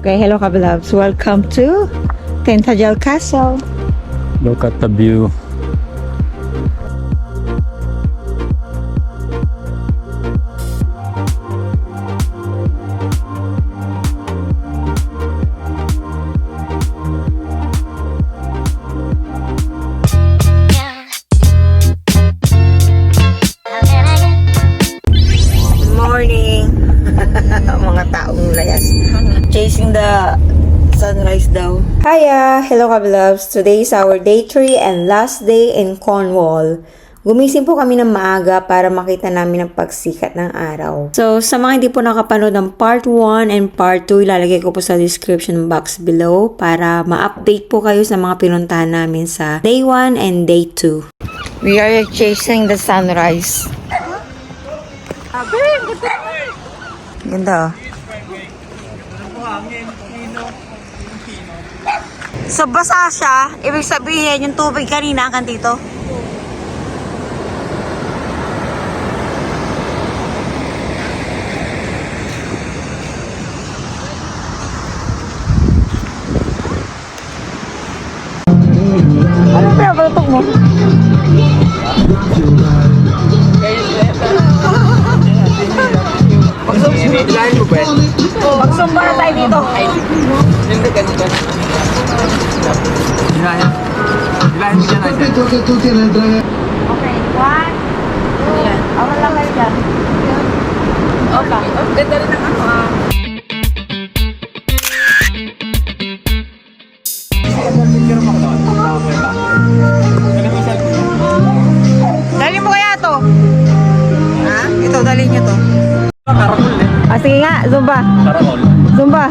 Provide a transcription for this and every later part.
Okay, hello kabilabs. Welcome to Tintagel Castle. Look at the view. Morning. Mga taong layas. Chasing the sunrise daw. Hiya! Hello kabilabs. Today is our day 3 and last day in Cornwall. Gumising po kami ng maaga para makita namin ang pagsikat ng araw. So, sa mga hindi po nakapanood ng part 1 and part 2, ilalagay ko po sa description box below para ma-update po kayo sa mga pinuntahan namin sa day 1 and day 2. We are chasing the sunrise. Ganda. So, basa siya. Ibig sabihin, yung tubig kanina hanggang dito. Ano ba pinapalutok mo? Magsumba na tayo dito. Ilahin mo dyan, Aiden. Okay, 1, 2, awal lang kayo dyan. Okay. Ganda rin ng ano Dali mo kaya to? Ha? Ito, dali nyo to. Karakol eh. Ah, sige nga, Zumba. Karakol. Zumba.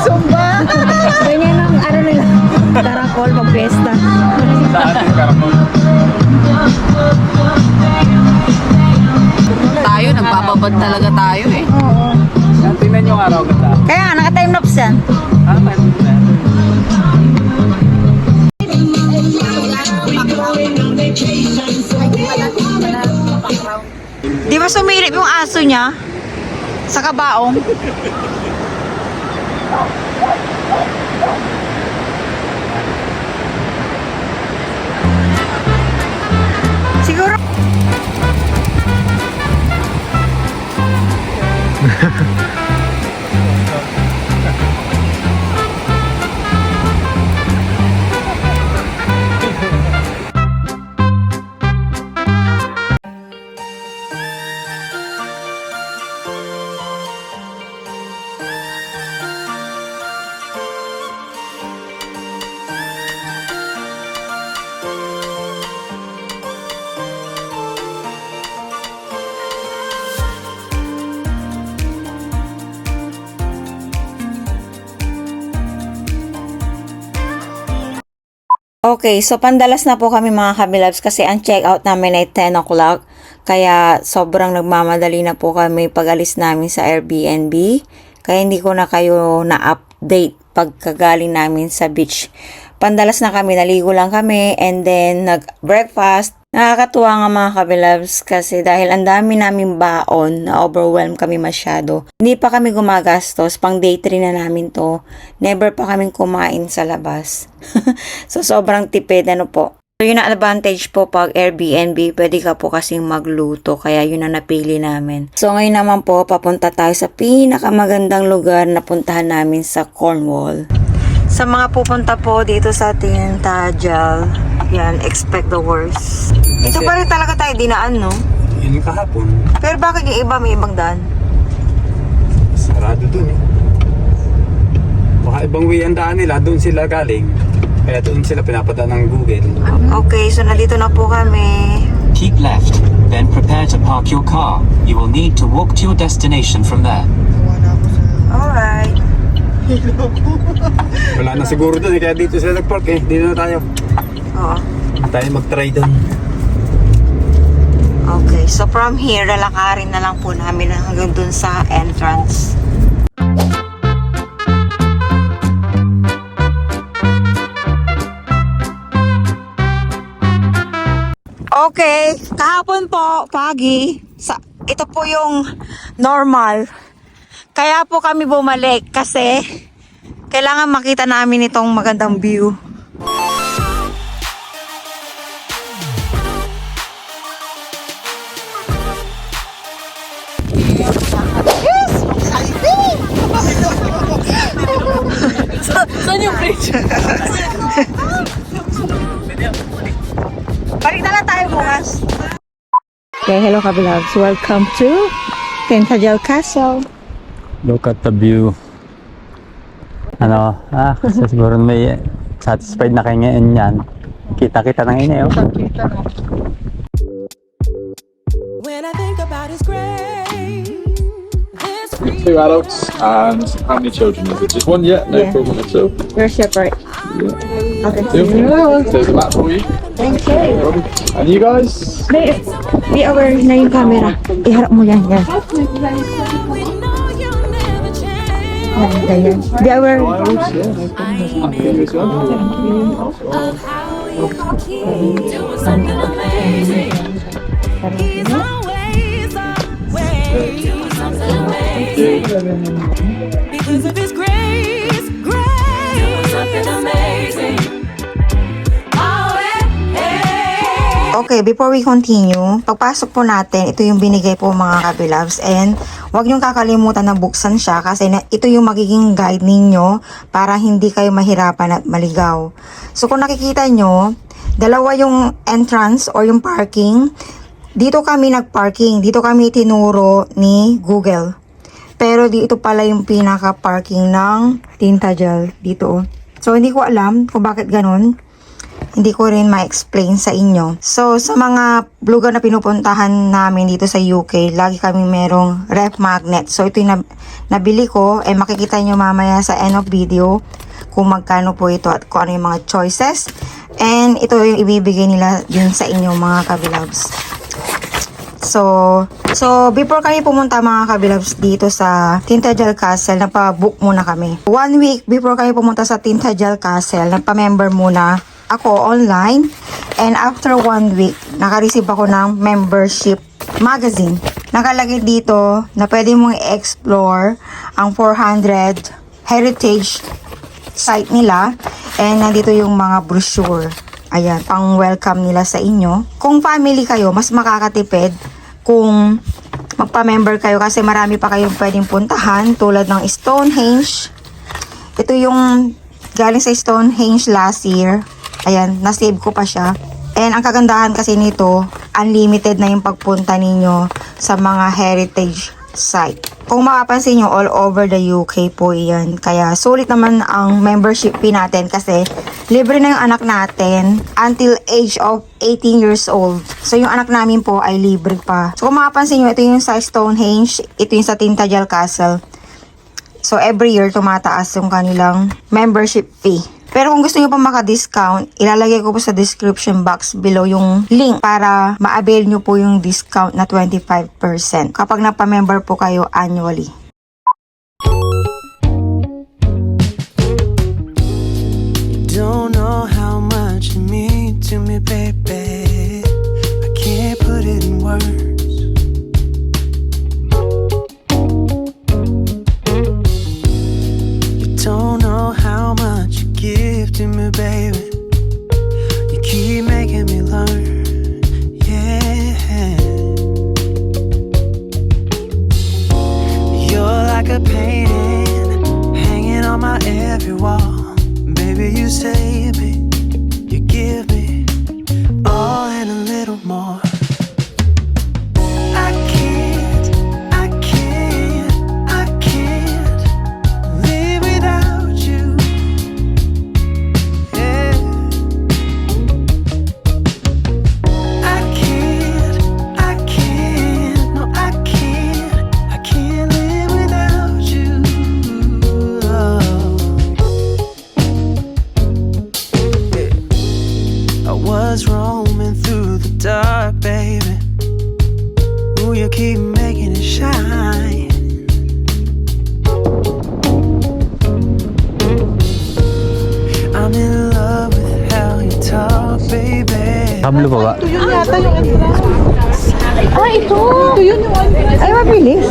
Zumba. Ganyan ang ano nila. Karakol, mag-fiesta. Saan yung karakol? tayo, nagbababad talaga tayo eh. Oo. Tingnan yung araw ganda. Kaya nga, naka-time lapse yan. Time na. Di ba sumilip yung aso niya? Sa kabaong? Siguro. Okay, so pandalas na po kami mga kabilabs kasi ang check-out namin ay 10 o'clock. Kaya sobrang nagmamadali na po kami pag-alis namin sa Airbnb. Kaya hindi ko na kayo na-update pagkagaling namin sa beach. Pandalas na kami, naligo lang kami and then nag-breakfast. Nakakatuwa nga mga kabilabs kasi dahil ang dami namin baon, na-overwhelm kami masyado. Hindi pa kami gumagastos, pang day 3 na namin to. Never pa kaming kumain sa labas. So sobrang tipid, ano po. So yun ang advantage po pag Airbnb, pwede ka po kasing magluto, kaya yun ang napili namin. So ngayon naman po, papunta tayo sa pinakamagandang lugar na puntahan namin sa Cornwall. Sa mga pupunta po dito sa Tintagel, yan, expect the worst. Ito pa rin talaga tayo dinaan, no? Yun yung kahapon. Pero bakit yung iba may ibang daan? Sarado dun eh. Baka ibang way ang daan nila, doon sila galing. Kaya doon sila pinapadaan ng Google. Okay, so nandito na po kami. Keep left, then prepare to park your car. You will need to walk to your destination from there. Alright. Wala na siguro doon eh, kaya dito sila nag-park eh. Dito na tayo. Oo. Tayo mag-try doon. Okay, so from here, lalakarin na lang po namin hanggang dun sa entrance. Okay, kahapon po, pagi, ito po yung normal. Kaya po kami bumalik kasi kailangan makita namin itong magandang view. Yes! Exciting! Saan yung bridge? Balik na lang tayo bukas. Okay, hello kabilags. Welcome to Tintagel Castle. Look at the view. Kasi siguro may satisfied na kayo ngayon yan. Kita-kita ng ina, oh. When I think about his grace, his 2 adults and how many children is it? Just one yet? No Yeah. problem at all. We're separate. Okay. There's a map for you. Thank you. And you guys? Be aware na yung camera. Iharap mo yan. Yan. we know you'll never change. Yan, ganyan. Be aware. Of how you keep doing something amazing. He's always doing something amazing. Because of his grace, doing something amazing. Oh, hey. Okay, before we continue, pagpasok po natin, ito yung binigay po mga kabilabs, and huwag niyong kakalimutan na buksan siya kasi ito yung magiging guide ninyo para hindi kayo mahirapan at maligaw. So kung nakikita nyo, dalawa yung entrance or yung parking. Dito kami nagparking, dito kami tinuro ni Google. Pero dito pala yung pinaka-parking ng Tintagel dito. So hindi ko alam kung bakit ganun. Hindi ko rin ma-explain sa inyo. So, sa mga lugar na pinupuntahan namin dito sa UK, lagi kami merong ref magnet. So, ito yung nabili ko. Makikita nyo mamaya sa end of video kung magkano po ito at kung ano yung mga choices. And ito yung ibibigay nila din sa inyo mga kabilabs. So before kami pumunta mga kabilabs dito sa Tintagel Castle, nagpa-book muna kami. 1 week before kami pumunta sa Tintagel Castle, nagpa-member muna ako online. And after 1 week, naka-receive ako ng membership magazine. Nakalagay dito na pwede mong i-explore ang 400 heritage site nila. And nandito yung mga brochure. Ayan, pang welcome nila sa inyo. Kung family kayo, mas makakatipid kung magpa-member kayo kasi marami pa kayong pwedeng puntahan tulad ng Stonehenge. Ito yung galing sa Stonehenge last year. Ayan, na-save ko pa siya. And ang kagandahan kasi nito, unlimited na yung pagpunta ninyo sa mga heritage site. Kung makapansin nyo, all over the UK po yan. Kaya sulit naman ang membership fee natin kasi libre na yung anak natin until age of 18 years old. So yung anak namin po ay libre pa. So kung makapansin nyo, ito yung sa Stonehenge, ito yung sa Tintagel Castle. So every year tumataas yung kanilang membership fee. Pero kung gusto nyo pa maka-discount, ilalagay ko po sa description box below yung link para ma-avail nyo po yung discount na 25% kapag napa-member po kayo annually. Don't know how much you mean to me, baby. I can't put it in words. You don't know how much you give to me, baby. You keep making me learn, yeah. You're like a painting hanging on my every wall. Baby, you save me, you give me all and a little more. I can't live without you. Yeah. I can't, no, I can't live without you. I was roaming through the dark, baby. Ooh, you keep making it shine. I'm in love with how you talk, baby. Nakablo pa ba? Ay, mabilis.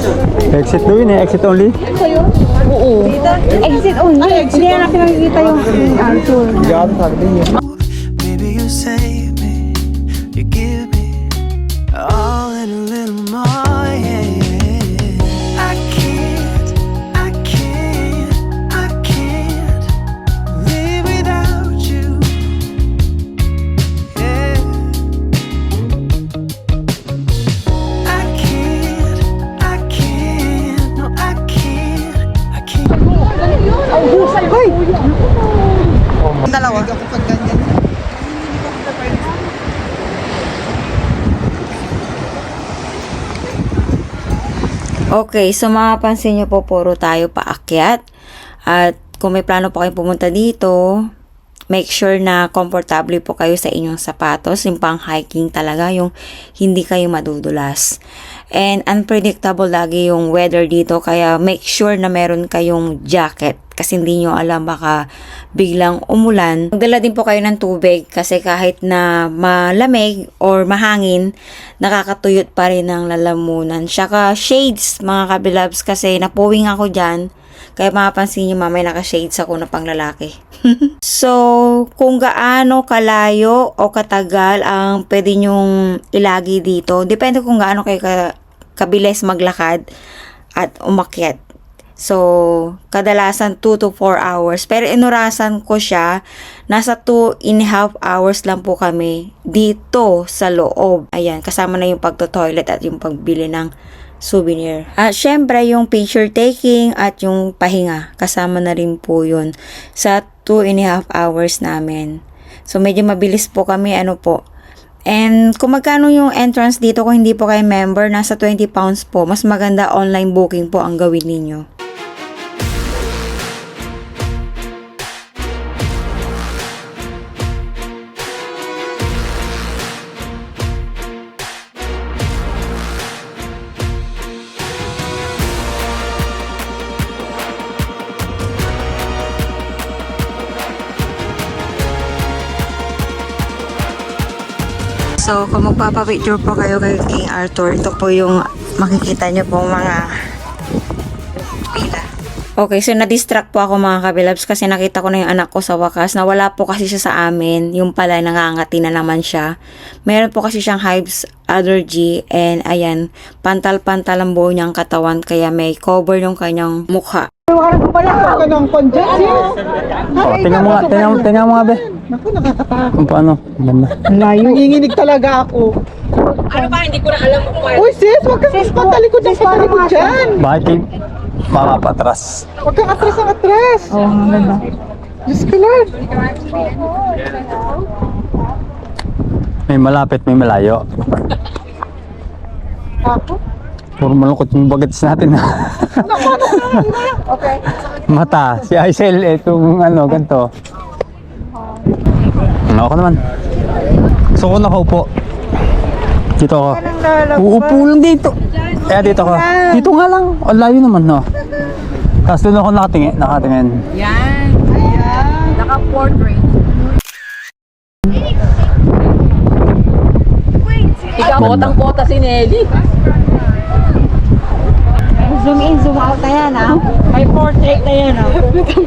Exit daw yun eh, exit only. Exit only. Hindi na natin nakikita yung Arthur. Baby, you save me, you give me all and a little more, yeah. I can't live without you, yeah. No, I can't. Okay, so mapapansin nyo po, puro tayo paakyat. At kung may plano po kayong pumunta dito, make sure na komportable po kayo sa inyong sapatos. Yung pang hiking talaga, yung hindi kayo madudulas. And unpredictable lagi yung weather dito, kaya make sure na meron kayong jacket. Kasi hindi nyo alam, baka biglang umulan. Magdala din po kayo ng tubig kasi kahit na malamig or mahangin, nakakatuyot pa rin ang lalamunan. Tsaka shades, mga kabilabs, kasi napuwing ako dyan. Kaya mapapansin nyo, mamay naka-shades ako na panglalaki. So, kung gaano kalayo o katagal ang pwede nyong ilagi dito, depende kung gaano kayo kabilis maglakad at umakyat. So, kadalasan 2 to 4 hours. Pero inurasan ko siya, nasa 2.5 hours lang po kami dito sa loob. Ayan, kasama na yung pagto-toilet at yung pagbili ng souvenir. At syempre, yung picture taking at yung pahinga, kasama na rin po yun sa 2.5 hours namin. So, medyo mabilis po kami, And kung magkano yung entrance dito, kung hindi po kayo member, nasa 20 pounds po. Mas maganda online booking po ang gawin ninyo. So, kung magpapapicture po kayo kay King Arthur, ito po yung makikita nyo po mga pila. Okay, so na-distract po ako mga kabilabs kasi nakita ko na yung anak ko sa wakas. Nawala po kasi siya sa amin. Yung pala, nangangati na naman siya. Meron po kasi siyang hives allergy and ayan, pantal-pantal ang buo niyang katawan kaya may cover yung kanyang mukha. Oh, tingnan mo nga be. Naku, nakakatakot. Kung paano, ganda. Nanginginig talaga ako. Ano ba, hindi ko na alam kung Uy sis, wag kang patalikod dyan. Bakit makapatras? Wag kang atras ang atras. Oo, ang ganda. Diyos ko Lord. May malapit, may malayo. Ako? Puro malungkot yung bagets natin. Okay. Mata, si Aisel, itong ganito. Ako naman. Gusto ko nakaupo. Dito ako. Uupo lang dito. Kaya dito ako. Dito nga lang. Ang layo naman, no? Tapos doon ako nakatingin. Yan. Naka-portrait. Ikaw, botang-bota si Nelly. Zoom in, zoom out na yan, May portrait na yan,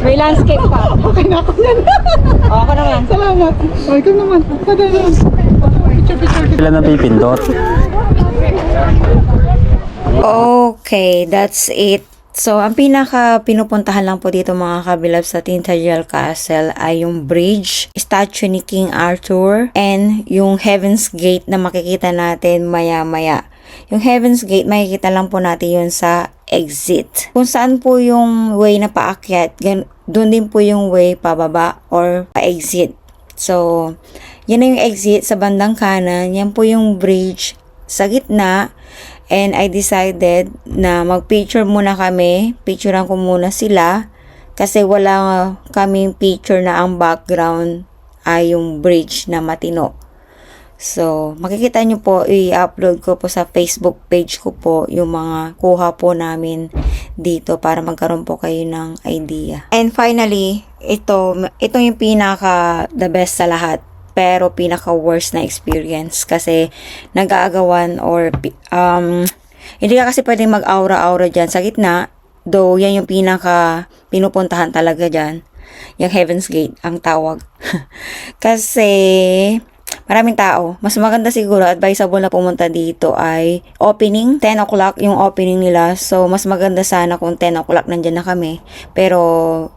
May landscape pa. Okay na ako yan. Ako naman. Salamat. Ikaw naman. Padalan. Picture. Sila na pipindot. Okay, that's it. So, ang pinaka pinupuntahan lang po dito mga kabilab sa Tintagel Castle ay yung bridge, statue ni King Arthur, and yung Heaven's Gate na makikita natin maya-maya. Yung Heaven's Gate, makikita lang po natin yun sa exit. Kung saan po yung way na paakyat, doon din po yung way pababa or pa-exit. So, yan na yung exit sa bandang kanan. Yan po yung bridge sa gitna. And I decided na mag-picture muna kami. Picturean ko muna sila. Kasi wala kaming picture na ang background ay yung bridge na matino. So, makikita nyo po, i-upload ko po sa Facebook page ko po yung mga kuha po namin dito para magkaroon po kayo ng idea. And finally, ito yung pinaka the best sa lahat. pero pinaka-worst na experience kasi nag-aagawan or hindi ka kasi pwedeng mag-aura-aura dyan sa gitna, though yan yung pinaka pinupuntahan talaga dyan, yung Heaven's Gate ang tawag. Kasi maraming tao. Mas maganda siguro, advisable na pumunta dito ay opening, 10 o'clock yung opening nila. So, mas maganda sana kung 10 o'clock nandyan na kami. Pero,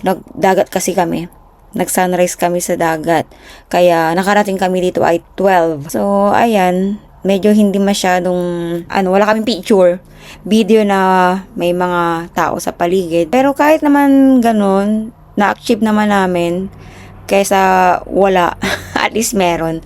nagdagat kasi kami. Nag-sunrise kami sa dagat. Kaya, nakarating kami dito ay 12. So, ayan. Medyo hindi masyadong, wala kaming picture. Video na may mga tao sa paligid. Pero kahit naman ganun, na-achieve naman namin kaysa wala. At least meron.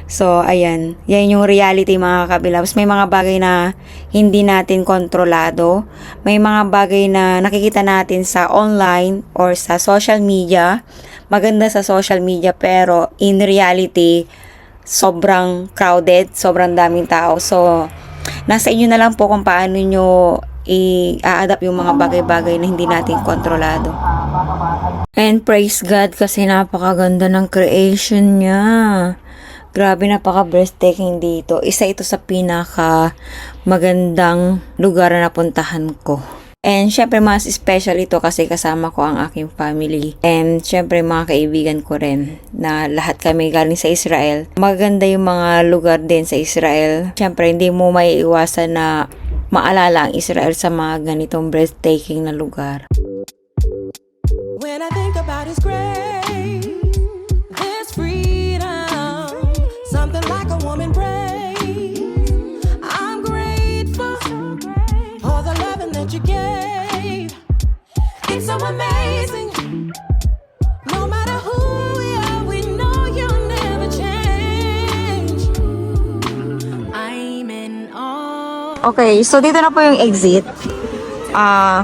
So, ayan. Yan yung reality mga kabilabs. May mga bagay na hindi natin kontrolado. May mga bagay na nakikita natin sa online or sa social media. Maganda sa social media pero in reality, sobrang crowded. Sobrang daming tao. So, nasa inyo na lang po kung paano nyo i-adapt yung mga bagay-bagay na hindi natin kontrolado. And praise God kasi napakaganda ng creation niya. Grabe, napaka-breathtaking dito. Isa ito sa pinaka magandang lugar na napuntahan ko. And syempre mas special ito kasi kasama ko ang aking family. And syempre mga kaibigan ko rin na lahat kami galing sa Israel. Maganda yung mga lugar din sa Israel. Syempre hindi mo maiiwasan na maalala ang Israel sa mga ganitong breathtaking na lugar. When I think about His grace, there's freedom, something like a woman prays. I'm grateful for the loving that you gave. It's so amazing. No matter who we are, we know you'll never change. I'm in awe. Okay, so dito na po yung exit.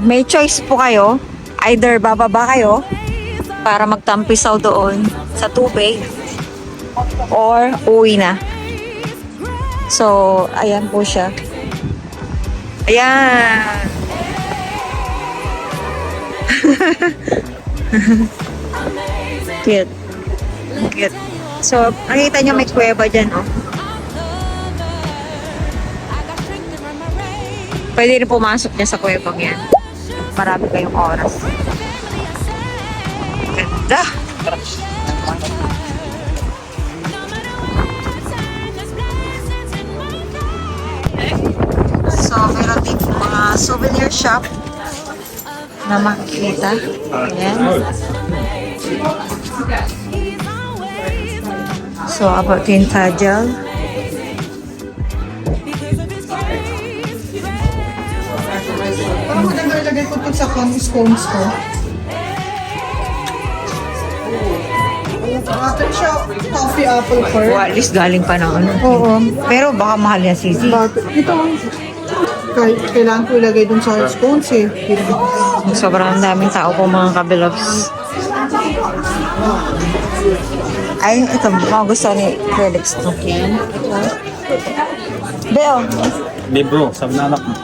May choice po kayo. Either bababa kayo para magtampisaw doon sa tubig or uwi na. So, ayan po siya. Ayan! Cute. Cute. So, nakita nyo may kuweba dyan, oh. Pwede rin pumasok niya sa kuwebang yan. Marami kayong oras. Ganda! So, meron din mga souvenir shop na makikita. Ayan. So, about yung kajal. Parang maganda ilagay ko sa scones ko. Ate siya, coffee apple pearl. Well, at least galing pa ng ano. Oo. Pero baka mahal yan, Sisi. Bakit? Ito, kailangan ko ilagay dun sa scones eh. Sobrang daming tao po mga kabilabs. Ay, ito. Mga gusto ni Felix to. Beo. Hindi bro, sabi na anak mo.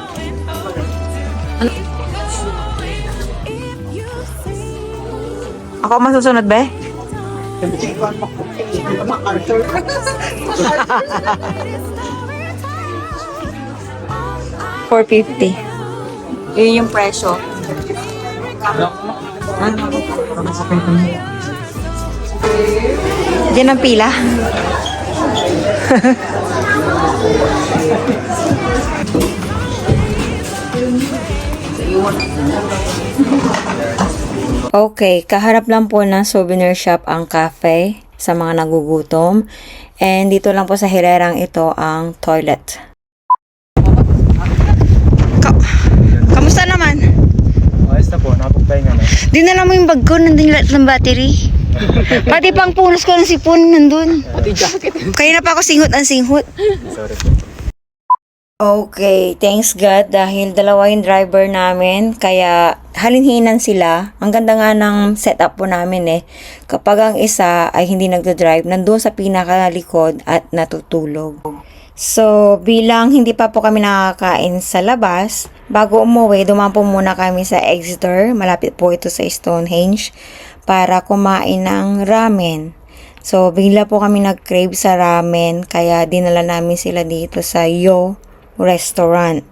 Ako masusunod, be? $4.50. Yun yung presyo. Diyan ang pila. Okay, kaharap lang po ng souvenir shop ang cafe sa mga nagugutom. And dito lang po sa hilerang ito ang toilet. Kamusta naman? Ayos na po, nakapagpahinga na. Dinala mo yung bag ko, nandun yung lahat ng battery. Pati pang punos ko ng sipon, nandun. Pati jacket. Kaya na pa ako singhot ang singhot. Sorry po. Okay, thanks God dahil dalawa yung driver namin kaya halinhinan sila. Ang ganda nga ng setup po namin eh. Kapag ang isa ay hindi nagdo-drive, nandun sa pinakalikod at natutulog. So, bilang hindi pa po kami nakakain sa labas, bago umuwi, dumaan po muna kami sa Exeter. Malapit po ito sa Stonehenge para kumain ng ramen. So, bigla po kami nag-crave sa ramen, kaya dinala namin sila dito sa Yo Restaurant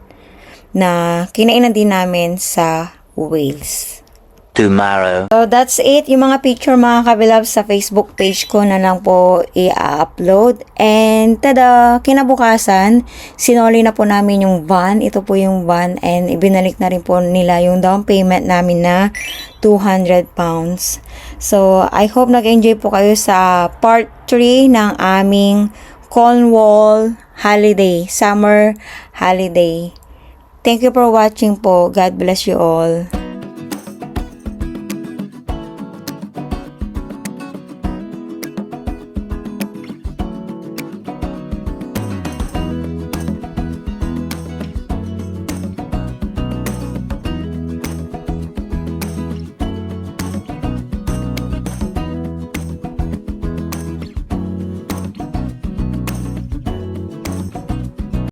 na kinainan din namin sa Wales. Tomorrow. So, that's it. Yung mga picture mga kabilabs sa Facebook page ko na lang po i-upload. And, tada! Kinabukasan, sinoli na po namin yung van. Ito po yung van. And, ibinalik na rin po nila yung down payment namin na 200 pounds. So, I hope nag-enjoy po kayo sa part 3 ng aming Cornwall holiday. Summer holiday. Thank you for watching po. God bless you all.